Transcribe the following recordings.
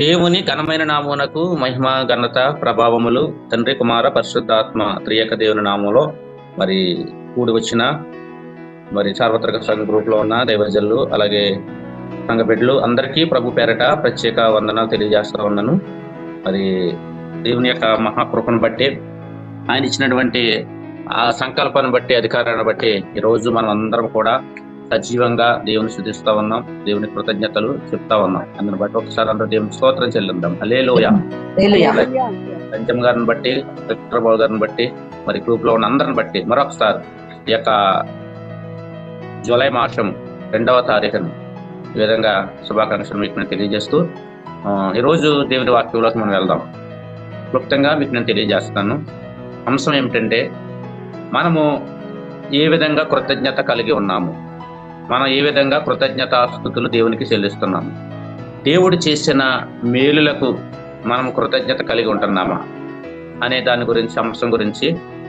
దేవుని ఘనమైన నామమునకు మహిమ ఘనత ప్రభావములు తండ్రి కుమార పరిశుద్ధాత్మ త్రియక దేవుని నామంలో మరి కూడి వచ్చిన మరి సార్వత్రిక సంఘ గ్రూప్ లో ఉన్న దైవజనులు అలాగే సంఘ బిడ్డలు అందరికీ ప్రభు పేరట ప్రత్యేక వందనాలు తెలియజేస్తా ఉన్నాను. మరి దేవుని యొక్క మహాకృపను బట్టి ఆయన ఇచ్చినటువంటి ఆ సంకల్పాన్ని బట్టి అధికారాన్ని బట్టి ఈరోజు మనం అందరం కూడా సజీవంగా దేవుని స్తుతిస్తా ఉన్నాం, దేవుని కృతజ్ఞతలు చెప్తా ఉన్నాం. అందుని బట్టి ఒకసారి అందరూ దేవుని స్తోత్రం చెల్లిద్దాం. హల్లెలూయా. పంచం గారిని బట్టి, విక్రబాబు గారిని బట్టి, మరి గ్రూప్ లో ఉన్న అందరిని బట్టి మరొకసారి ఈ యొక్క జూలై మాసం 2వ తారీఖున ఈ విధంగా శుభాకాంక్షలు మీకు నేను తెలియజేస్తూ ఈరోజు దేవుని వాక్యంలోకి మనం వెళ్దాం. క్లుప్తంగా మీకు నేను తెలియజేస్తాను. అంశం ఏమిటంటే, మనము ఏ విధంగా కృతజ్ఞత కలిగి ఉన్నాము, మనం ఏ విధంగా కృతజ్ఞతాస్తుతులు దేవునికి చెల్లిస్తున్నాము, దేవుడు చేసిన మేలులకు మనం కృతజ్ఞత కలిగి ఉంటున్నామా అనే దాని గురించి, అంశం గురించి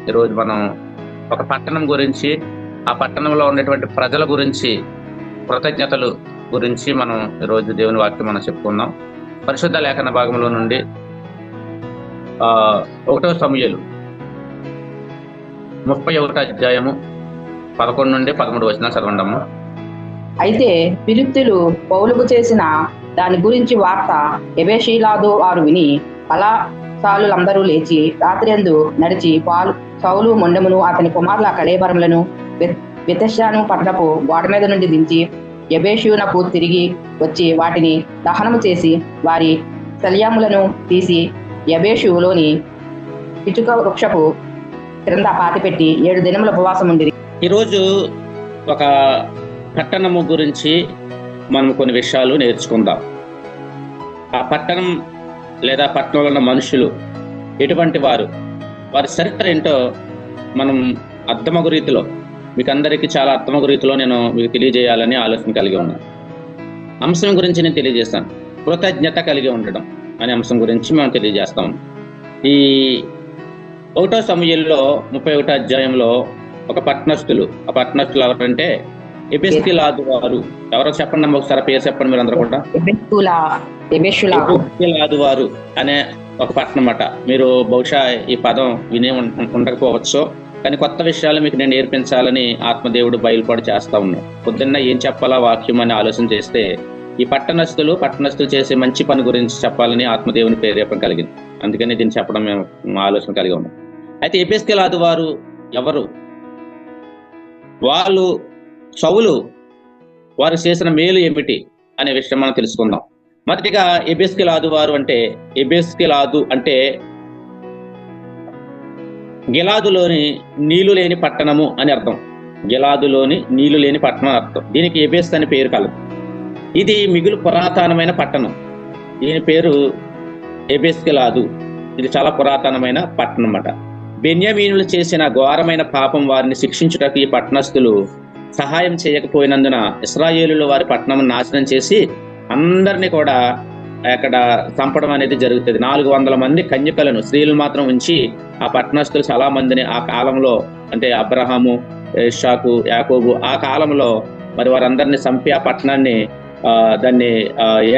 ఈరోజు మనం ఒక పట్టణం గురించి, ఆ పట్టణంలో ఉన్నటువంటి ప్రజల గురించి, కృతజ్ఞతలు గురించి మనం ఈరోజు దేవుని వాక్యం మనం చెప్పుకుందాం. పరిశుద్ధ లేఖన భాగంలో నుండి 1వ సమూయేలు 31వ అధ్యాయము 11 నుండి 13 వచనాలు చదవండమ్మా. అయితే ఫిలిష్తీయులు పౌలుకు చేసిన దాని గురించి వార్త యెబెషీలాదు వారు విని బలశాలులందరూ లేచి రాత్రియందు నడిచి సౌలు మొండెమును అతని కుమారుల కళేబరములను బెతెషాను పట్టణపు గోడ మీద నుండి దించి యెబెషునకు తిరిగి వచ్చి వాటిని దహనము చేసి వారి శల్యములను తీసి యెబెషులోని పిచుక వృక్షపు క్రింద పాతిపెట్టి 7 దినముల ఉపవాసం ఉండిరి. ఈరోజు ఒక పట్టణము గురించి మనం కొన్ని విషయాలు నేర్చుకుందాం. ఆ పట్టణం లేదా పట్టణంలో ఉన్న మనుషులు ఎటువంటి వారు, వారి చరిత్ర ఏంటో మనం అర్థమగు రీతిలో, మీకు అందరికీ చాలా అర్థమగు రీతిలో నేను మీకు తెలియజేయాలని ఆలోచన కలిగి ఉన్నాను. అంశం గురించి నేను తెలియజేస్తాను. కృతజ్ఞత కలిగి ఉండడం అనే అంశం గురించి మనం తెలియజేస్తాం. ఈ 1వ సమూయేలులో 31వ అధ్యాయంలో ఒక పట్టణస్థులు, ఆ పట్టణస్థులు ఎవరంటే యెబెషీలాదు వారు. ఎవరో చెప్పండి అమ్మ, ఒకసారి పేరు చెప్పండి మీరు అందరూ కూడా. యెబెషీలాదు వారు అనే ఒక పట్టణం అట. మీరు బహుశా ఈ పదం వినే ఉండకపోవచ్చు, కానీ కొత్త విషయాలు మీకు నేను నేర్పించాలని ఆత్మదేవుడు బయలుపాటు చేస్తా ఉన్నాడు. పొద్దున్న ఏం చెప్పాలా వాక్యం అని ఆలోచన చేస్తే ఈ పట్టణస్థులు చేసే మంచి పని గురించి చెప్పాలని ఆత్మదేవుని ప్రేరేపణ కలిగింది. అందుకని దీన్ని చెప్పడం మేము ఆలోచన కలిగి ఉన్నాం. అయితే యెబెషీలాదు వారు ఎవరు? వాళ్ళు సౌలు వారు చేసిన మేలు ఏమిటి అనే విషయం మనం తెలుసుకుందాం. మొదటిగా యెబెషీలాదు వారు అంటే, యెబెషీలాదు అంటే గిలాదులోని నీళ్లు లేని పట్టణము అని అర్థం. గిలాదులోని నీళ్లు లేని పట్టణం అని అర్థం. దీనికి యెబెష్ అని పేరు కలదు. ఇది మిగులు పురాతనమైన పట్టణం. దీని పేరు యెబెషీలాదు. ఇది చాలా పురాతనమైన పట్టణం అన్నమాట. బెన్యామీనులు చేసిన ఘోరమైన పాపం వారిని శిక్షించుటకు ఈ పట్టణస్థులు సహాయం చేయకపోయినందున ఇశ్రాయేలులు వారి పట్టణం నాశనం చేసి అందరినీ కూడా అక్కడ చంపడం అనేది జరుగుతుంది. 400 మంది కన్యకలను, స్త్రీలు మాత్రం ఉంచి ఆ పట్టణస్థులు చాలా మందిని ఆ కాలంలో, అంటే అబ్రహాము, ఇస్సాకు, యాకోబు ఆ కాలంలో మరి వారందరినీ చంపి ఆ పట్టణాన్ని దాన్ని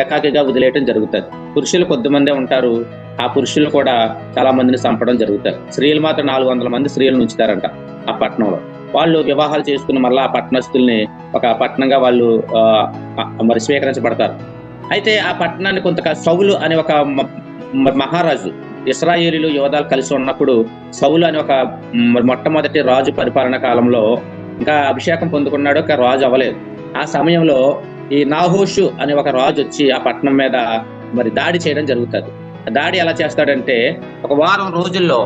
ఏకాకిగా వదిలేయటం జరుగుతుంది. పురుషులు కొద్దిమందే ఉంటారు, ఆ పురుషులు కూడా చాలా మందిని చంపడం జరుగుతారు. స్త్రీలు మాత్రం 400 మంది స్త్రీలను ఉంచుతారంట ఆ పట్టణంలో. వాళ్ళు వివాహాలు చేసుకుని మళ్ళీ ఆ పట్టణస్థుల్ని ఒక పట్టణంగా వాళ్ళు మరి స్వీకరించబడతారు. అయితే ఆ పట్టణాన్ని కొంతకాలం సౌలు అనే ఒక మహారాజు, ఇశ్రాయేలీలు యోధాలు కలిసి ఉన్నప్పుడు సౌలు అనే ఒక మొట్టమొదటి రాజు పరిపాలన కాలంలో ఇంకా అభిషేకం పొందుకున్నాడు, ఇంకా రాజు అవ్వలేదు. ఆ సమయంలో ఈ నాహోషు అనే ఒక రాజు వచ్చి ఆ పట్టణం మీద మరి దాడి చేయడం జరుగుతుంది. దాడి ఎలా చేస్తాడంటే, ఒక వారం రోజుల్లో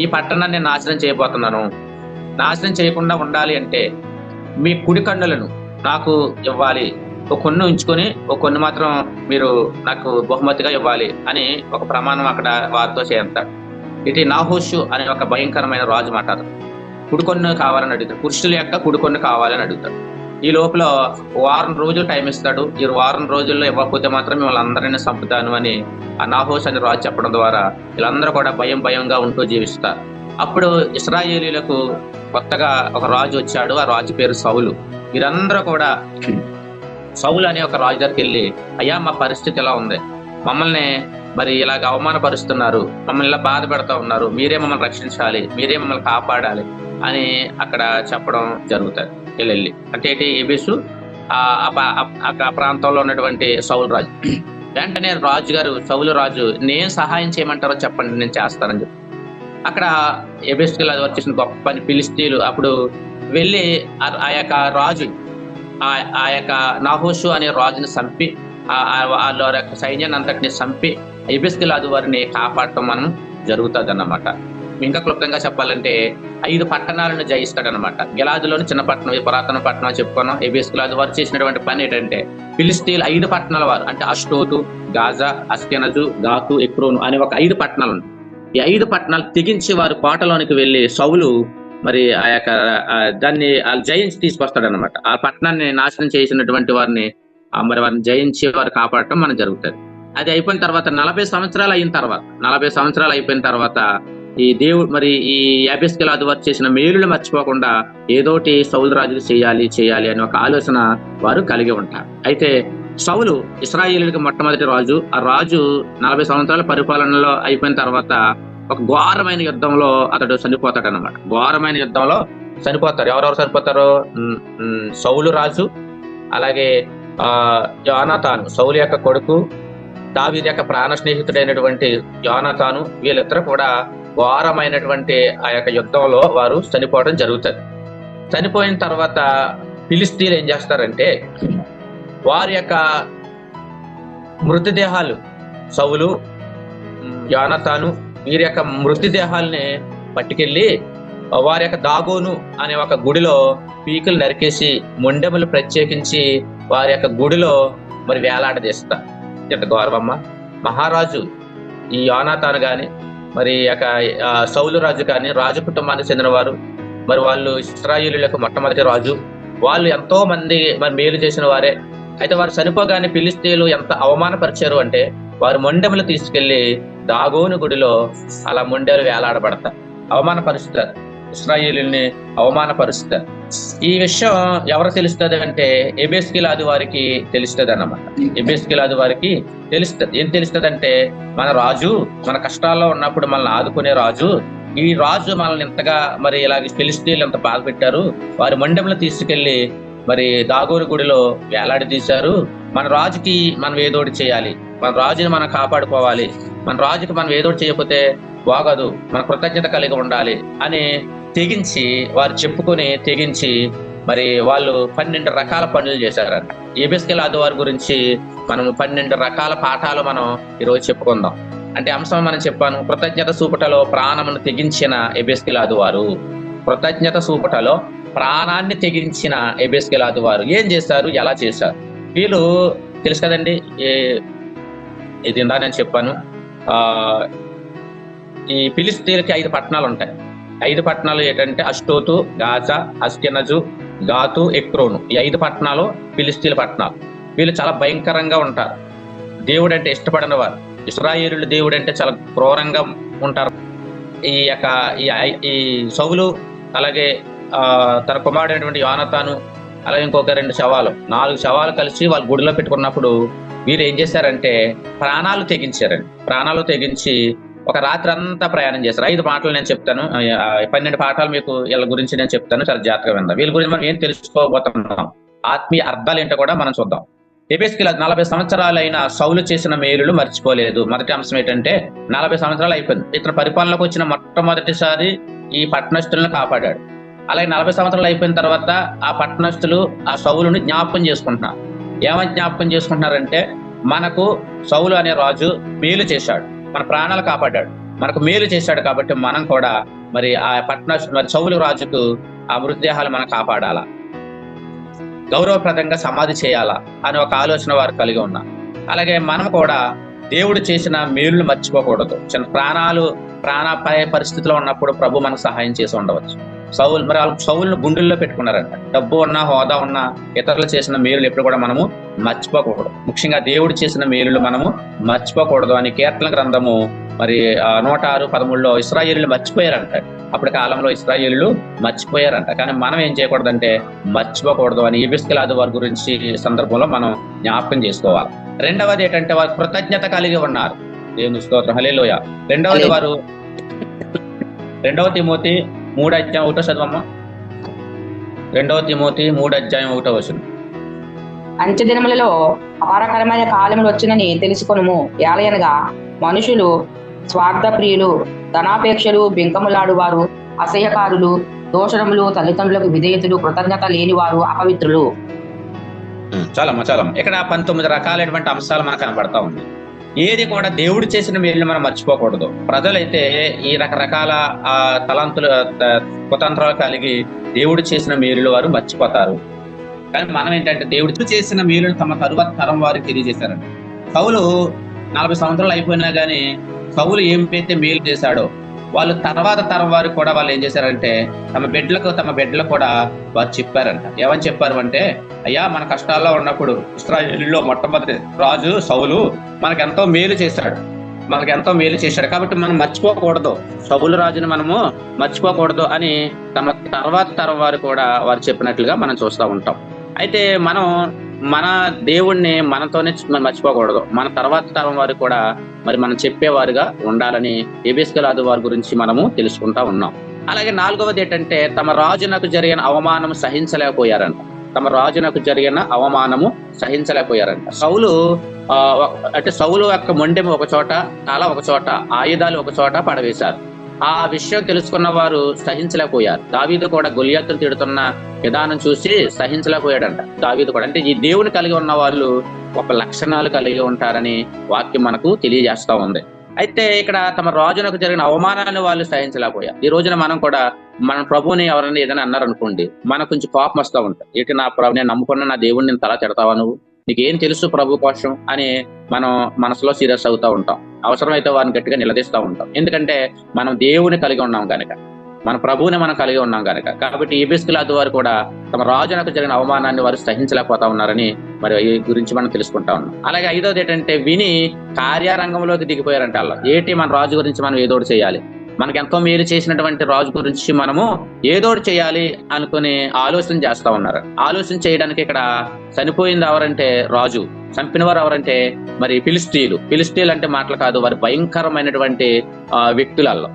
ఈ పట్టణాన్ని నాశనం చేయబోతున్నాను, నాశనం చేయకుండా ఉండాలి అంటే మీ కుడి కన్నులను నాకు ఇవ్వాలి, ఒక కొన్ని ఉంచుకొని ఒక కొన్ని మాత్రం మీరు నాకు బహుమతిగా ఇవ్వాలి అని ఒక ప్రమాణం అక్కడ వారితో చేస్తాడు. ఇటు నాహోషు అనే ఒక భయంకరమైన రాజు మాట. కుడికొన్ను కావాలని అడుగుతాడు, పురుషుల యొక్క కుడికొన్ను కావాలని అడుగుతాడు. ఈ లోపల వారం రోజులు టైం ఇస్తాడు. ఈ వారం రోజుల్లో ఇవ్వకపోతే మాత్రం మిమ్మల్ని అందరినీ చంపుతాను అని ఆ నాహోషు అని రాజు చెప్పడం ద్వారా వీళ్ళందరూ కూడా భయంగా ఉంటూ జీవిస్తారు. అప్పుడు ఇశ్రాయేలీలకు కొత్తగా ఒక రాజు వచ్చాడు. ఆ రాజు పేరు సౌలు. వీరందరూ కూడా సౌలు అనే ఒక రాజు దగ్గరికి వెళ్ళి, అయ్యా మా పరిస్థితి ఎలా ఉంది, మమ్మల్ని మరి ఇలాగ అవమానపరుస్తున్నారు, మమ్మల్ని ఇలా బాధ పెడతా ఉన్నారు, మీరే మమ్మల్ని రక్షించాలి, మీరే మమ్మల్ని కాపాడాలి అని అక్కడ చెప్పడం జరుగుతుంది. వెళ్ళి అంటే ఏంటి, ఎబేసు ఆ ప్రాంతంలో ఉన్నటువంటి సౌలు రాజు. వెంటనే రాజుగారు, సౌలు రాజు, నేను సహాయం చేయమంటారో చెప్పండి, నేను చేస్తానని చెప్పి అక్కడ ఎబేసుకి అది వచ్చేసిన గొప్ప పని. ఫిలిస్తీన్లు అప్పుడు వెళ్ళి ఆ యొక్క రాజు, ఆ యొక్క నాహోషు అనే రాజుని చంపి వాళ్ళ యొక్క సైన్యాన్ని అంతటిని చంపి ఎబేసుకెళ్ళాదు వారిని కాపాడటం మనం జరుగుతుంది అన్నమాట. ఇంకా క్లుప్తంగా చెప్పాలంటే 5 పట్టణాలను జయిస్తాడనమాట. గిలాదులోని చిన్న పట్టణం, పురాతన పట్టణం చెప్పుకున్నాం. ఎబేసుకెళ్ళాదు వారు చేసినటువంటి పని ఏంటంటే ఫిలిస్తీన్లు 5 పట్టణాల వారు, అంటే అష్టోతు, గాజా, అస్కెనజు, గాతు, ఎక్రోను అనే ఒక 5 పట్టణాలు ఉన్నాయి. ఈ 5 పట్టణాలు తెగించి వారు కోటలోనికి వెళ్ళి సౌలు మరి ఆ యొక్క దాన్ని జయించి తీసుకొస్తాడనమాట. ఆ పట్టణాన్ని నాశనం చేసినటువంటి వారిని మరి వారిని జయించి వారు కాపాడటం మనం జరుగుతుంది. అది అయిపోయిన తర్వాత 40 సంవత్సరాలు అయిపోయిన తర్వాత ఈ దేవుడు మరి ఈ యాబేసుకెళ్ళాదు వారు చేసిన మేలులు మర్చిపోకుండా ఏదోటి సౌలు రాజుకు చేయాలి అనే ఒక ఆలోచన వారు కలిగి ఉంటారు. అయితే సౌలు ఇశ్రాయేలుకి మొట్టమొదటి రాజు. ఆ రాజు 40 సంవత్సరాల పరిపాలనలో అయిపోయిన తర్వాత ఒక ఘోరమైన యుద్ధంలో అతడు చనిపోతాడు అన్నమాట. ఘోరమైన యుద్ధంలో చనిపోతారు. ఎవరెవరు చనిపోతారు? సౌలు రాజు, అలాగే యోనాతాను సౌలు యొక్క కొడుకు, దావీదు యొక్క ప్రాణ స్నేహితుడైనటువంటి యోనాతాను, వీళ్ళిద్దరూ కూడా ఘోరమైనటువంటి ఆ యొక్క యుద్ధంలో వారు చనిపోవడం జరుగుతుంది. చనిపోయిన తర్వాత ఫిలిస్తీన్లు ఏం చేస్తారంటే వారి యొక్క మృతదేహాలు, సౌలు, యోనాతాను వీరి యొక్క మృతదేహాలని పట్టుకెళ్ళి వారి యొక్క దాగోను అనే ఒక గుడిలో పీకులు నరికేసి మొండెములు ప్రత్యేకించి వారి యొక్క గుడిలో మరి వేలాడదీస్తారు. ఇంత గౌరవమ్మ. మహారాజు ఈ యోనాతాను కానీ మరి యొక్క సౌలు రాజు కానీ రాజు కుటుంబానికి చెందిన వారు, మరి వాళ్ళు ఇశ్రాయేలులకు మొట్టమొదటి రాజు. వాళ్ళు ఎంతో మంది మరి మేలు చేసిన వారే. అయితే వారు చనిపోగానే ఫిలిస్తీన్లు ఎంత అవమానపరిచారు అంటే వారు మొండెములు తీసుకెళ్లి దాగోను గుడిలో అలా మొండెలు వేలాడబడతారు, అవమానపరుస్తారు, ఇశ్రాయేలుని అవమానపరుస్తారు. ఈ విషయం ఎవరు తెలుస్తుంది అంటే ఎబేసుకెళ్ళాదు వారికి తెలుస్తుంది అన్నమాట. ఎబేసుకెళ్ళాదు వారికి తెలుస్తుంది. ఏం తెలుస్తుంది అంటే మన రాజు మన కష్టాల్లో ఉన్నప్పుడు మనల్ని ఆదుకునే రాజు, ఈ రాజు మనల్ని ఇంతగా మరి ఇలాగ ఫిలిస్తీన్లు ఎంత బాధ పెట్టారు, వారి మొండెములు తీసుకెళ్లి మరి దాగోను గుడిలో వేలాడదీశారు. మన రాజుకి మనం ఏదోటి చేయాలి, మన రాజుని మనం కాపాడుకోవాలి, మన రాజుకి మనం ఏదోటి చేయకపోతే బాగదు, మన కృతజ్ఞత కలిగి ఉండాలి అని వారు చెప్పుకొని తెగించి మరి వాళ్ళు 12 రకాల పనులు చేశారంట. ఎబేసుకెళ్ళాదు వారి గురించి మనం 12 రకాల పాఠాలు మనం ఈరోజు చెప్పుకుందాం. అంటే అంశం మనం చెప్పాను, కృతజ్ఞత చూపుటలో ప్రాణమును తెగించిన ఎబేసుకెళ్ళాదు వారు. కృతజ్ఞత చూపుటలో ప్రాణాన్ని తెగించిన ఎబేసుకెళ్ళాదు వారు ఏం చేశారు, ఎలా చేశారు? వీళ్ళు తెలుసు కదండి, ఇది ఇందా నేను చెప్పాను, ఈ ఫిలిస్తీన్లకి 5 పట్టణాలు ఉంటాయి. 5 పట్టణాలు ఏంటంటే అష్టోతు, గాజా, అస్కెనజు, గాతు, ఎక్రోను. ఈ 5 పట్టణాలు ఫిలిస్తీన్ల పట్టణాలు. వీళ్ళు చాలా భయంకరంగా ఉంటారు. దేవుడు అంటే ఇష్టపడిన వారు. ఇశ్రాయేలు దేవుడు అంటే చాలా క్రూరంగా ఉంటారు. ఈ యొక్క ఈ సౌలు, అలాగే తన కుమారుడైనటువంటి యోనాతాను, అలాగే ఇంకొక 2 శవాలు, 4 శవాలు కలిసి వాళ్ళు గుడిలో పెట్టుకున్నప్పుడు వీరు ఏం చేశారంటే ప్రాణాలు తెగించి ఒక రాత్రి అంతా ప్రయాణం చేశారు. 5 పాఠాలు నేను చెప్తాను, 12 పాఠాలు మీకు వీళ్ళ గురించి నేను చెప్తాను, చాలా జాగ్రత్తగా విందాం. వీళ్ళ గురించి మనం ఏం తెలుసుకోబోతున్నాం, ఆత్మీయ అర్థాలు ఏంటో కూడా మనం చూద్దాం. ఎబేసుకెళ్ళాదు 40 సంవత్సరాలైన సౌలు చేసిన మేలులు మర్చిపోలేదు. మొదటి అంశం ఏంటంటే 40 సంవత్సరాలు అయిపోయింది. ఇతను పరిపాలనకు వచ్చిన మొట్టమొదటిసారి ఈ పట్టణస్థులను కాపాడాడు. అలాగే 40 సంవత్సరాలు అయిపోయిన తర్వాత ఆ పట్టణస్థులు ఆ సౌలుని జ్ఞాపకం చేసుకుంటున్నారు. ఏమని జ్ఞాపకం చేసుకుంటున్నారంటే మనకు సౌలు అనే రాజు మేలు చేశాడు, మన ప్రాణాలు కాపాడాడు, మనకు మేలు చేశాడు, కాబట్టి మనం కూడా మరి ఆ మరి సౌలు రాజుకు ఆ మృతదేహాలు మనం కాపాడాలా, గౌరవప్రదంగా సమాధి చేయాలా అని ఒక ఆలోచన వారు కలిగి ఉన్నారు. అలాగే మనం కూడా దేవుడు చేసిన మేలును మర్చిపోకూడదు. చిన్న ప్రాణాపాయ పరిస్థితిలో ఉన్నప్పుడు ప్రభు మనకు సహాయం చేసి ఉండవచ్చు. సౌలు మరి వాళ్ళు సౌలును గుండెల్లో పెట్టుకున్నారంట. డబ్బు ఉన్నా, హోదా ఉన్నా, ఇతరులు చేసిన మేలులు ఎప్పుడు కూడా మనము మర్చిపోకూడదు. ముఖ్యంగా దేవుడు చేసిన మేలులు మనము మర్చిపోకూడదు అని కీర్తన గ్రంథము మరి 106:13 ఇశ్రాయేలులు మర్చిపోయారంట. అప్పటి కాలంలో ఇశ్రాయేలులు మర్చిపోయారంట. కానీ మనం ఏం చేయకూడదంటే మర్చిపోకూడదు అని ఎబేసుకెళ్ళాదు వారి గురించి సందర్భంలో మనం జ్ఞాపకం చేసుకోవాలి. రెండవది ఏంటంటే వారు కృతజ్ఞత కలిగి ఉన్నారు. దేవుని స్తోత్రం, హల్లెలూయా. రెండవది వారు 2 తిమోతి 3:1 చదవమ్మా. 2 తిమోతి 3:1. అంచె దినములలో అపారకరమైన కాలములు వచ్చినని తెలుసుకొనుము. ఏలయనగా మనుషులు స్వార్థ ప్రియులు, ధనాపేక్షలు, బింకములాడువారు, అసహ్యకారులు, దోషణములు, తల్లిదండ్రులకు విధేయతులు, కృతజ్ఞత లేనివారు, అపవిత్రులు. చాలమ్మా. ఇక్కడ 19 రకాలైనటువంటి అంశాలు మనకు కనబడతా ఉంది. ఏది కూడా దేవుడు చేసిన మేలుని మనం మర్చిపోకూడదు. ప్రజలైతే ఈ రకరకాల తలంతులు కుతంత్రాలు కలిగి దేవుడు చేసిన మేలులు వారు మర్చిపోతారు. కానీ మనం ఏంటంటే దేవుడు చేసిన మేలును తమ తరువాత తరం వారికి తెలియజేశారండి. సౌలు 40 సంవత్సరాలు అయిపోయినా కానీ సౌలు ఏమైతే మేలు చేశాడో వాళ్ళు తర్వాత తరం వారికి కూడా వాళ్ళు ఏం చేశారంటే తమ బిడ్డలకు కూడా వారు చెప్పారంట. ఏమని చెప్పారు అంటే, అయ్యా మన కష్టాల్లో ఉన్నప్పుడు ఇశ్రాయేలులో మొట్టమొదటి రాజు సౌలు మనకెంతో మేలు చేశాడు కాబట్టి మనం మర్చిపోకూడదు, సౌలు రాజుని మనము మర్చిపోకూడదు అని తమ తర్వాత తరం వారు కూడా వారు చెప్పినట్లుగా మనం చూస్తూ ఉంటాం. అయితే మనం మన దేవుణ్ణి మనతోనే మర్చిపోకూడదు, మన తర్వాత తరం వారు కూడా మరి మనం చెప్పేవారుగా ఉండాలని ఎబెస్కెలాదు వారి గురించి మనము తెలుసుకుంటా ఉన్నాం. అలాగే 4వది ఏంటంటే తమ రాజునకు జరిగిన అవమానం సహించలేకపోయారంట. సౌలు యొక్క మొండెము ఒక చోట, తల ఒక చోట, ఆయుధాలు ఒక చోట పడవేశారు. ఆ విషయం తెలుసుకున్న వారు సహించలేకపోయారు. దావీదు కూడా గొలియాతును తిడుతున్న విధానం చూసి సహించలేకపోయాడంట. దావీదు కూడా అంటే ఈ దేవుని కలిగి ఉన్న వాళ్ళు ఒక లక్షణాలు కలిగి ఉంటారని వాక్యం మనకు తెలియజేస్తా ఉంది. అయితే ఇక్కడ తమ రాజునకు జరిగిన అవమానాన్ని వాళ్ళు సహించలేకపోయారు. ఈ రోజున మనం కూడా మన ప్రభువుని ఎవరైనా ఏదైనా అన్నారనుకోండి, మనకు కొంచెం కోపం వస్తూ ఉంటుంది. ఏంటి నా ప్రభు, నేను నమ్ముకున్న నా దేవుడిని నేను తలా తిడతావా, నువ్వు నీకేం తెలుసు ప్రభు కోసం అని మనం మనసులో సీరియస్ అవుతూ ఉంటాం. అవసరమైతే వారిని గట్టిగా నిలదీస్తూ ఉంటాం. ఎందుకంటే మనం దేవుని కలిగి ఉన్నాం కనుక, మన ప్రభువుని మనం కలిగి ఉన్నాం కనుక. కాబట్టి ఎబెస్కెలాదు వారు కూడా తమ రాజునకు జరిగిన అవమానాన్ని వారు సహించలేకపోతా ఉన్నారని మరి ఈ గురించి మనం తెలుసుకుంటా ఉన్నాం. అలాగే 5వది ఏంటంటే విని కార్యారంగంలోకి దిగిపోయారంట. అలా ఏంటి, మన రాజు గురించి మనం ఏదోటి చేయాలి, మనకు ఎంతో మేలు చేసినటువంటి రాజు గురించి మనము ఏదోటి చేయాలి అనుకుని ఆలోచన చేస్తా ఉన్నారు. ఆలోచన చేయడానికి ఇక్కడ చనిపోయింది ఎవరంటే రాజు, చంపిన వారు ఎవరంటే మరి ఫిలిస్తీన్లు అంటే మాటలు కాదు, వారి భయంకరమైనటువంటి వ్యక్తులలో.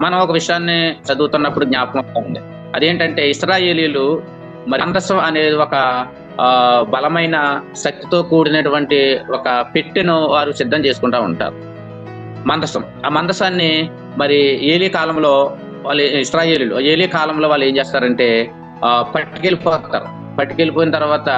మనం ఒక విషయాన్ని చదువుతున్నప్పుడు జ్ఞాపకం వస్తూ ఉంది. అదేంటంటే ఇశ్రాయేలీలు మరి మందసం అనేది ఒక బలమైన శక్తితో కూడినటువంటి ఒక పెట్టెను వారు సిద్ధం చేసుకుంటా ఉంటారు. మందసం, ఆ మందసాన్ని మరి ఏలీ కాలంలో వాళ్ళు ఏం చేస్తారంటే పట్టుకెళ్ళిపోయిన తర్వాత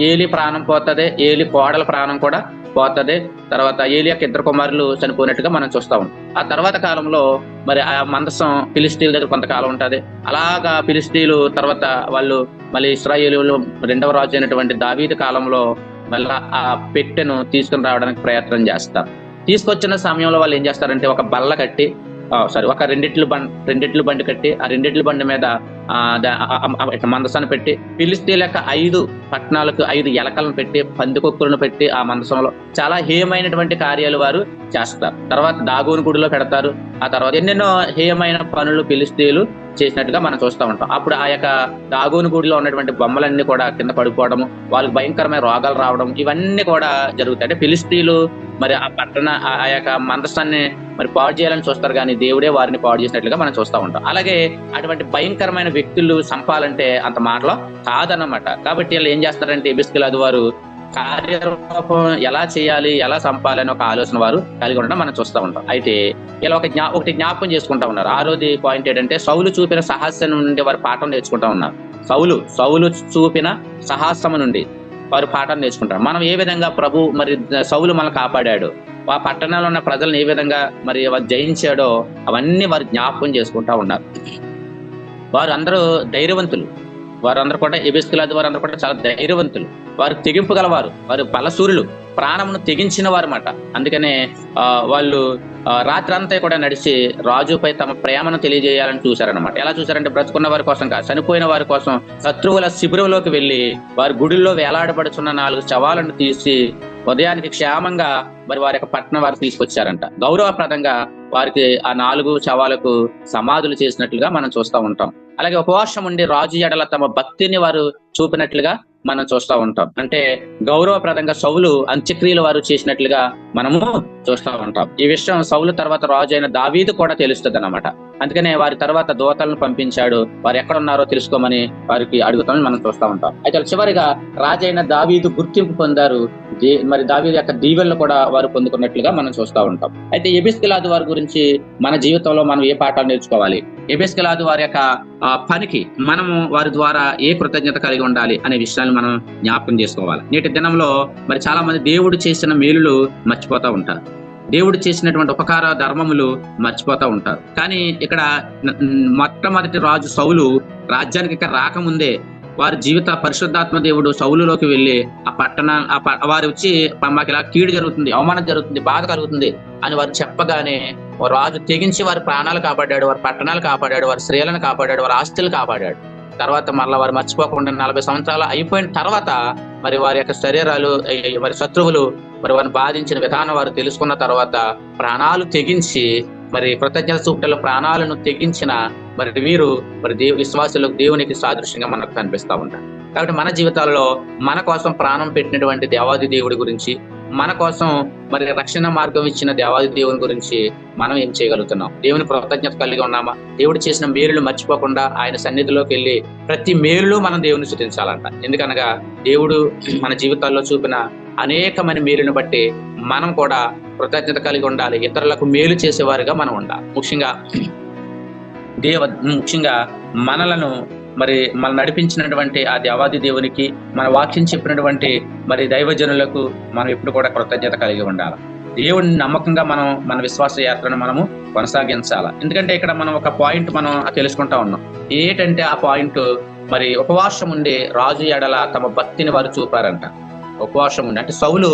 ఏలీ ప్రాణం పోతుంది, ఏలీ కోడల ప్రాణం కూడా పోతుంది. తర్వాత ఏలీ యొక్క 2 కుమారులు చనిపోయినట్టుగా మనం చూస్తా ఉంటాం. ఆ తర్వాత కాలంలో మరి ఆ మందసం ఫిలిస్తీన్ల దగ్గర కొంతకాలం ఉంటుంది. అలాగా ఫిలిస్తీన్లు తర్వాత వాళ్ళు మళ్ళీ ఇశ్రాయేలు 2వ రాజు అయినటువంటి దావీదు కాలంలో మళ్ళీ ఆ పెట్టెను తీసుకుని రావడానికి ప్రయత్నం చేస్తారు. తీసుకొచ్చిన సమయంలో వాళ్ళు ఏం చేస్తారంటే ఒక బల్ల కట్టి ఒక రెండిట్ల బండి కట్టి ఆ రెండిట్ల బండి మీద మందసాన్ని పెట్టి ఫిలిస్తీన్ల యొక్క 5 పట్టణాలకు 5 ఎలకలను పెట్టి పందికొక్కులను పెట్టి ఆ మందసంలో చాలా హేయమైనటువంటి కార్యాలు వారు చేస్తారు. తర్వాత దాగోను గుడిలో పెడతారు. ఆ తర్వాత ఎన్నెన్నో హేయమైన పనులు ఫిలిస్తీన్లు చేసినట్టుగా మనం చూస్తూ ఉంటాం. అప్పుడు ఆ యొక్క దాగోను గుడిలో ఉన్నటువంటి బొమ్మలన్నీ కూడా కింద పడిపోవడము, వాళ్ళకి భయంకరమైన రోగాలు రావడం, ఇవన్నీ కూడా జరుగుతాయి. అంటే ఫిలిస్తీన్లు మరి ఆ యొక్క మందసాన్ని మరి పాడు చేయాలని చూస్తారు, కానీ దేవుడే వారిని పాడు చేసినట్లుగా మనం చూస్తూ ఉంటాం. అలాగే అటువంటి భయంకరమైన వ్యక్తులు చంపాలంటే అంత మాటలో కాదన్నమాట. కాబట్టి వీళ్ళు ఏం చేస్తారంటే ఎబెస్కెలాదు వారు కార్యరూపం ఎలా చేయాలి, ఎలా చంపాలి అని ఒక ఆలోచన వారు కలిగి ఉండడం మనం చూస్తూ ఉంటాం. అయితే ఇలా ఒకటి జ్ఞాపకం చేసుకుంటా ఉన్నారు. 6వది పాయింట్ ఏంటంటే సౌలు చూపిన సాహసం నుండి వారు పాఠం నేర్చుకుంటా ఉన్నారు. సౌలు చూపిన సాహసము నుండి వారు పాఠం నేర్చుకుంటారు. మనం ఏ విధంగా ప్రభు మరి సౌలు మనల్ని కాపాడాడు, ఆ పట్టణంలో ఉన్న ప్రజలను ఏ విధంగా మరి వారు జయించాడో అవన్నీ వారు జ్ఞాపకం చేసుకుంటా ఉన్నారు. వారు అందరూ ధైర్యవంతులు. వారందరూ కూడా ఎబెస్కెలాదు వారందరూ కూడా చాలా ధైర్యవంతులు. వారు తెగింపు గలవారు, వారు బలసూరులు, ప్రాణమును తెగించిన వారు అన్నమాట. అందుకనే వాళ్ళు రాత్రంతా కూడా నడిచి రాజుపై తమ ప్రేమను తెలియజేయాలని చూశారనమాట. ఎలా చూశారంటే బ్రతుకున్న వారి కోసం కాదు, చనిపోయిన వారి కోసం శత్రువుల శిబిరంలోకి వెళ్ళి వారి గుడిలో వేలాడబడుచున్న 4 శవాలను తీసి ఉదయానికి క్షేమంగా మరి వారి యొక్క పట్టణం వారు తీసుకొచ్చారంట. గౌరవప్రదంగా వారికి ఆ 4 శవాలకు సమాధులు చేసినట్లుగా మనం చూస్తూ ఉంటాం. అలాగే ఉపవాసం ఉండి రాజు ఎడల తమ భక్తిని వారు చూపినట్లుగా మనం చూస్తూ ఉంటాం. అంటే గౌరవప్రదంగా సౌలు అంత్యక్రియలు వారు చేసినట్లుగా మనము చూస్తూ ఉంటాం. ఈ విషయం సౌలు తర్వాత రాజు అయిన దావీదు కూడా తెలుస్తుంది అన్నమాట. అందుకనే వారి తర్వాత దూతలను పంపించాడు, వారు ఎక్కడ ఉన్నారో తెలుసుకోమని వారికి అడుగుతామని మనం చూస్తూ ఉంటాం. అయితే చివరిగా రాజైన దావీదు గుర్తింపు పొందారు, మరి దావీదు యొక్క దీవెనలు కూడా వారు పొందుకున్నట్లుగా మనం చూస్తూ ఉంటాం. అయితే ఎబెస్గిలాదు వారి గురించి మన జీవితంలో మనం ఏ పాఠాలు నేర్చుకోవాలి, ఎబెస్గిలాదు వారి యొక్క పనికి మనము వారి ద్వారా ఏ కృతజ్ఞత కలిగి ఉండాలి అనే విషయాన్ని మనం జ్ఞాపకం చేసుకోవాలి. నేటి దినంలో మరి చాలా మంది దేవుడు చేసిన మేలులు మర్చిపోతూ ఉంటారు, దేవుడు చేసినటువంటి ఉపకార ధర్మములు మర్చిపోతూ ఉంటారు. కానీ ఇక్కడ మొట్టమొదటి రాజు సౌలు రాజ్యానికి ఇక్కడ రాకముందే వారి జీవిత పరిశుద్ధాత్మ దేవుడు సౌలులోకి వెళ్ళి ఆ పట్టణ వారు వచ్చి మాకు ఇలా కీడు జరుగుతుంది, అవమానం జరుగుతుంది, బాధ కలుగుతుంది అని వారు చెప్పగానే రాజు తెగించి వారి ప్రాణాలు కాపాడాడు, వారి పట్టణాలు కాపాడాడు, వారి స్త్రీలను కాపాడాడు, వారి ఆస్తులు కాపాడాడు. తర్వాత మరలా వారు మర్చిపోకుండా 40 సంవత్సరాలు అయిపోయిన తర్వాత మరి వారి యొక్క శరీరాలు వారి శత్రువులు మరి వారిని బాధించిన విధానం వారు తెలుసుకున్న తర్వాత ప్రాణాలు తెగించి మరి కృతజ్ఞత చూపుటలో ప్రాణాలను తెగించిన మరి వీరు మరి విశ్వాసులకు దేవునికి సాదృశ్యంగా మనకు కనిపిస్తూ ఉంటారు. కాబట్టి మన జీవితాల్లో మన కోసం ప్రాణం పెట్టినటువంటి దేవాది దేవుడి గురించి, మన కోసం మరి రక్షణ మార్గం ఇచ్చిన దేవాది దేవుని గురించి మనం ఏం చేయగలుగుతున్నాం? దేవుని కృతజ్ఞత కలిగి ఉన్నామా? దేవుడు చేసిన మేలులు మర్చిపోకుండా ఆయన సన్నిధిలోకి వెళ్ళి ప్రతి మేలులో మనం దేవుని స్తుతించాలంట. ఎందుకనగా దేవుడు మన జీవితాల్లో చూపిన అనేకమైన మేలును బట్టి మనం కూడా కృతజ్ఞత కలిగి ఉండాలి, ఇతరులకు మేలు చేసేవారుగా మనం ఉండాలి. ముఖ్యంగా మనలను మనం నడిపించినటువంటి ఆ దేవాది దేవునికి, మన వాక్యం చెప్పినటువంటి మరి దైవజనులకు మనం ఎప్పుడు కూడా కృతజ్ఞత కలిగి ఉండాలి. దేవుడిని నమ్మకంగా మన విశ్వాస యాత్రను మనము కొనసాగించాలి. ఎందుకంటే ఇక్కడ మనం ఒక పాయింట్ మనం తెలుసుకుంటా ఉన్నాం. ఏంటంటే ఆ పాయింట్ మరి ఉపవాసం ఉండి రాజు ఎడల తమ భక్తిని వారు చూపారంట. ఉపవాసం ఉండి అంటే సౌలు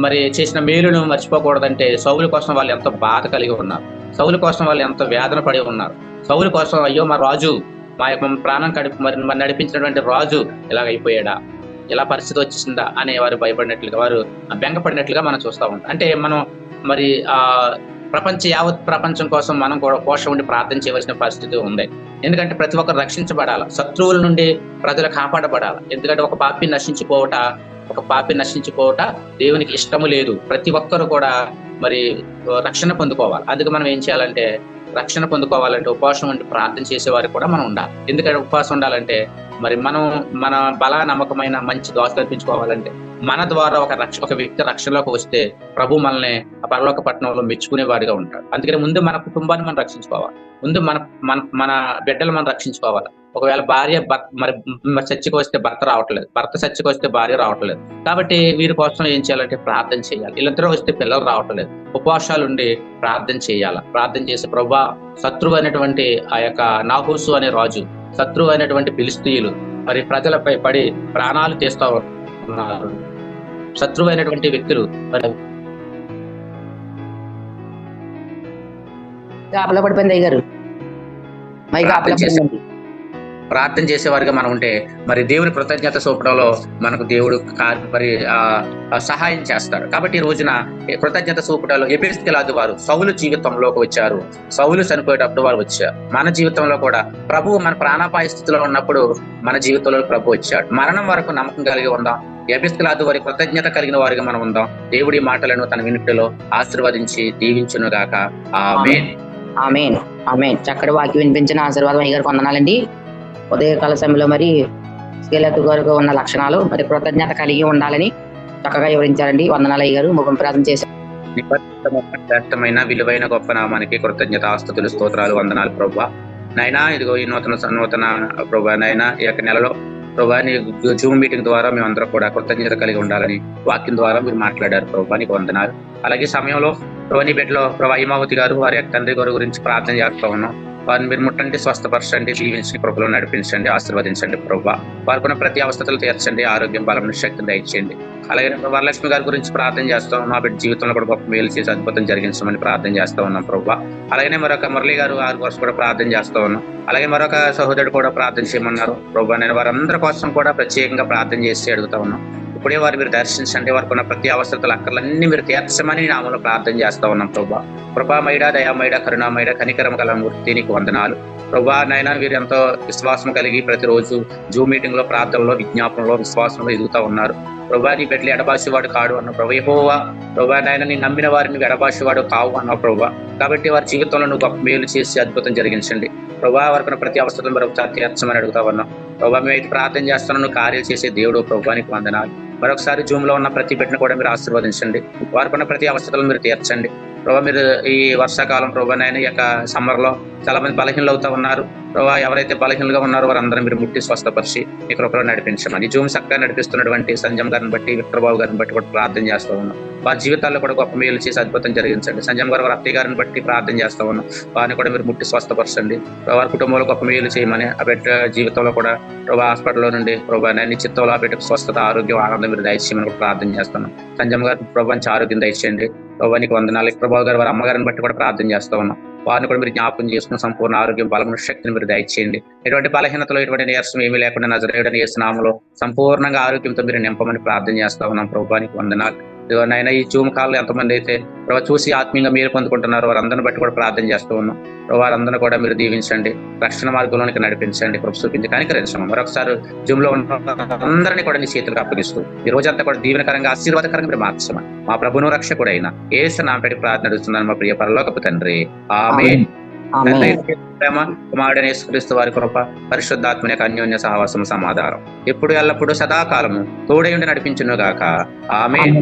మరి చేసిన మేలును మర్చిపోకూడదంటే సౌలు కోసం వాళ్ళు ఎంతో బాధ కలిగి ఉన్నారు, సౌలు కోసం వాళ్ళు ఎంతో వేదన పడి ఉన్నారు. సౌలు కోసం అయ్యో మా రాజు మా యొక్క ప్రాణం మరి నడిపించినటువంటి రాజు ఇలాగ అయిపోయాడా, ఇలా పరిస్థితి వచ్చేసిందా అనే వారు భయపడినట్లుగా, వారు బెంగపడినట్లుగా మనం చూస్తూ ఉంటాం. అంటే మనం మరి యావత్ ప్రపంచం కోసం మనం కూడా ఉపవాసం ఉండి ప్రార్థన చేయవలసిన పరిస్థితి ఉంది. ఎందుకంటే ప్రతి ఒక్కరు రక్షించబడాలి, శత్రువుల నుండి ప్రజలు కాపాడబడాలి. ఎందుకంటే ఒక పాపి నశించిపోవట దేవునికి ఇష్టము లేదు. ప్రతి ఒక్కరు కూడా మరి రక్షణ పొందుకోవాలి. అందుకు మనం ఏం చేయాలంటే రక్షణ పొందుకోవాలంటే ఉపవాసం ఉండి ప్రార్థన చేసేవారు కూడా మనం ఉండాలి. ఎందుకంటే ఉపవాసం ఉండాలంటే మరి మనం మన బల నమ్మకమైన మంచి దోష కల్పించుకోవాలంటే మన ద్వారా ఒక వ్యక్తి రక్షణలోకి వస్తే ప్రభు మనల్ని ఆ పరలోక పట్టణంలో మెచ్చుకునేవాడిగా ఉంటాడు. అందుకని ముందు మన కుటుంబాన్ని మనం రక్షించుకోవాలి, ముందు మన బిడ్డలు మనం రక్షించుకోవాలి. ఒకవేళ భార్య మరి చర్చకు వస్తే భర్త రావట్లేదు, భర్త చర్చకు వస్తే భార్య రావట్లేదు, కాబట్టి వీరి కోసం ఏం చేయాలంటే ప్రార్థన చేయాలి. వీళ్ళందరూ వస్తే పిల్లలు రావట్లేదు, ఉపవాసాలు ఉండి ప్రార్థన చేయాలి. ప్రార్థన చేసి ప్రభువా, శత్రువు అయినటువంటి ఆ యొక్క నాహూసు అనే రాజు, శత్రువు అయినటువంటి ఫిలిష్తీయులు మరి ప్రజలపై పడి ప్రాణాలు తీస్తూ ఉన్నారు. శత్రువు అయినటువంటి వ్యక్తులు మరి పడిపోయింది అయ్యారు. ప్రార్థన చేసేవారిగా మనం ఉంటే మరి దేవుని కృతజ్ఞత చూపడంలో మనకు దేవుడు మరి సహాయం చేస్తాడు. కాబట్టి ఈ రోజున కృతజ్ఞత చూపడంలో ఎబెస్గిలాదు వారు సౌలు జీవితంలోకి వచ్చారు. సౌలు చనిపోయేటప్పుడు వారు వచ్చారు. మన జీవితంలో కూడా ప్రభువు మన ప్రాణాపాయ స్థితిలో ఉన్నప్పుడు మన జీవితంలో ప్రభు వచ్చాడు. మరణం వరకు నమ్మకం కలిగి ఉందాం. ఎబెస్గిలాదు వారి కృతజ్ఞత కలిగిన వారిగా మనం ఉందాం. దేవుడి మాటలను తన వినుటిలో ఆశీర్వదించి దీవించును గాక. ఆమేన్. ఆమేన్. ఆమేన్. చక్కటి వాక్యం వినిపించిన ఆశీర్వాదం అయ్యారు వందనాలండి. ఉదయకాల సమయంలో మరి ఎబెస్గిలాదు గారికి ఉన్న లక్షణాలు మరి కృతజ్ఞత కలిగి ఉండాలని చక్కగా వివరించారండి. వందనాలు అయ్యారు. ముఖం ప్రార్థన చేశారు. నిపత్తమైన విలువైన గొప్ప నామానికి కృతజ్ఞత ఆస్తుతులు స్తోత్రాలు వందనాలు ప్రభువా. నాయనా ఇదిగో ఈ నూతన ప్రభువా, నాయనా ఈ యొక్క నెలలో ప్రభువా నీ జూమ్ మీటింగ్ ద్వారా మేమందరం కూడా కృతజ్ఞత కలిగి ఉండాలని వాక్యం ద్వారా మీరు మాట్లాడారు ప్రభువా, నీకు వందనాలు. అలాగే సమయంలో ప్రభు నీ బిడ్డలో ప్రభు హిమావతి గారు వారి యొక్క తండ్రి గారి గురించి ప్రార్థన చేస్తూ ఉన్నాం. వారిని మీరు ముట్టండి, స్వస్థపరచండి, జీవించి కృపలో నడిపించండి, ఆశీర్వదించండి ప్రభువా. వారికున్న ప్రతి అవస్థలు తీర్చండి, ఆరోగ్యం బలం శక్తిని దయచేయండి. అలాగే వరలక్ష్మి గారి గురించి ప్రార్థన చేస్తాం. మా బిడ్డ జీవితంలో కూడా గొప్ప మేలు చేసి అద్భుతం జరిగించమని ప్రార్థన చేస్తూ ఉన్నాం ప్రభువా. అలాగే మరొక మురళి గారు వారి కోసం కూడా ప్రార్థన చేస్తూ ఉన్నాం. అలాగే మరొక సహోదరుడు కూడా ప్రార్థన చేయమన్నారు ప్రభువా. నేను వారందరి కోసం కూడా ప్రత్యేకంగా ప్రార్థన చేసి అడుగుతా ఉన్నాం. ఇప్పుడే వారు మీరు దర్శించండి, వారికి ఉన్న ప్రతి అవసరతలు అక్కర్లన్నీ మీరు తీర్చమని నామములో ప్రార్థన చేస్తా ఉన్నాం ప్రభువా. కృపామయుడ, దయామయుడ, కరుణామయుడ, కనికరం గల మూర్తి నీకు వందనాలు. ప్రభా నాయన వీరు ఎంతో విశ్వాసం కలిగి ప్రతిరోజు జూమ్ మీటింగ్ లో, ప్రార్థనలో, విజ్ఞాపనలో, విశ్వాసంలో ఎదుగుతా ఉన్నారు. ప్రభా నీ బిడ్డలు ఎడబాసేవాడు కాడు అన్న ప్రభు. యెహోవా ప్రభా నాయన నీ నమ్మిన వారిని ఎడబాసేవాడు కావు అన్నావు ప్రభా. కాబట్టి వారి జీవితంలో నువ్వు గొప్ప మేలు చేసి అద్భుతం జరిగించండి ప్రభా. వారికి ప్రతి అవసరం మరొకసారి తీర్చమని అడుగుతా ఉన్నాం ప్రభా. మేమైతే ప్రార్థన చేస్తున్నాను, నువ్వు కార్యాలు చేసే దేవుడు ప్రభా, నీకు వందనాలు. మరొకసారి జూమ్ లో ఉన్న ప్రతి బిడ్డను కూడా మీరు ఆశీర్వదించండి. వారికి ఉన్న ప్రతి అవసరాలను మీరు తీర్చండి ప్రభా. మీరు ఈ వర్షాకాలం ప్రభా నాయన ఈ యొక్క సమ్మర్ లో చాలా మంది బలహీనలు అవుతా ఉన్నారు ప్రభా. ఎవరైతే బలహీనలుగా ఉన్నారో వారందరూ మీరు ముట్టి స్వస్థపరిచి మీ కృపలో నడిపించమని. జూమ్ చక్కగా నడిపిస్తున్నటువంటి సంజయ్ గారిని బట్టి, విక్టర్ బాబు గారిని బట్టి కూడా ప్రార్థన చేస్తూ ఉన్నాం. వారి జీవితాల్లో కూడా గొప్ప మేలు చేసి అద్భుతం జరిగించండి. సంజయ్ గారు వారి అత్తయ్య గారిని బట్టి ప్రార్థన చేస్తూ ఉన్నాం. వారిని కూడా మీరు ముట్టి స్వస్థపరచండి. వారి కుటుంబంలో గొప్ప మేలు చేయమని, ఆ బిడ్డ జీవితంలో కూడా ప్రభా హాస్పిటల్లో నుండి ప్రభా నిశ్చిత్తంలో ఆ బిడ్డకు స్వస్థత, ఆరోగ్యం, ఆనందం మీరు దయచేయమని కూడా ప్రార్థన చేస్తున్నాం. సంజయ్ గారు ప్రభా నుంచి ఆరోగ్యం దయచేయండి ప్రభా, నీకు వందనాలు. ప్రభావ గారు వారి అమ్మగారిని బట్టి కూడా ప్రార్థన చేస్తూ ఉన్నాం. వారిని కూడా మీరు జ్ఞాపకం చేసుకుని సంపూర్ణ ఆరోగ్యం, బలమైన శక్తిని మీరు దయచేయండి. ఎటువంటి బలహీనతలో, ఎటువంటి నీరసం ఏమీ లేకుండా నజరేయుడైన యేసు నామములో సంపూర్ణంగా ఆరోగ్యంతో మీరు నింపమని ప్రార్థన చేస్తా ఉన్నాం ప్రభా, నీకు వందనాలు. నాయన ఈ జూమ్ కాల్లో ఎంతమంది అయితే ప్రభావ చూసి ఆత్మీయంగా మీరు పొందుకుంటున్నారు వారందరిని బట్టి కూడా ప్రార్థన చేస్తూ ఉన్నాం. వారందరినీ కూడా మీరు దీవించండి, రక్షణ మార్గంలోనికి నడిపించండి, కృప చూపించి కనికరించండి. మరొకసారి జూమ్ లో ఉన్న అందరినీ కూడా నీ చేతులకు అప్పగిస్తూ ఈ రోజంతా కూడా దీవెనకరంగా, ఆశీర్వాదకరంగా మీరు మార్చమని మా ప్రభును రక్షకుడైన యేసు నామమున ప్రార్థన నడుస్తున్నాను మా ప్రియ పరలోకపు తండ్రి, ఆమేన్. ప్రేమ, కుమారుడైన యేసుక్రీస్తు వారి కృప, పరిశుద్ధాత్మ యొక్క అన్యోన్య సహవాసం, సమాధానం ఎప్పుడు ఎల్లప్పుడు సదాకాలము తోడై ఉండి నడిపించును గాక. ఆమేన్.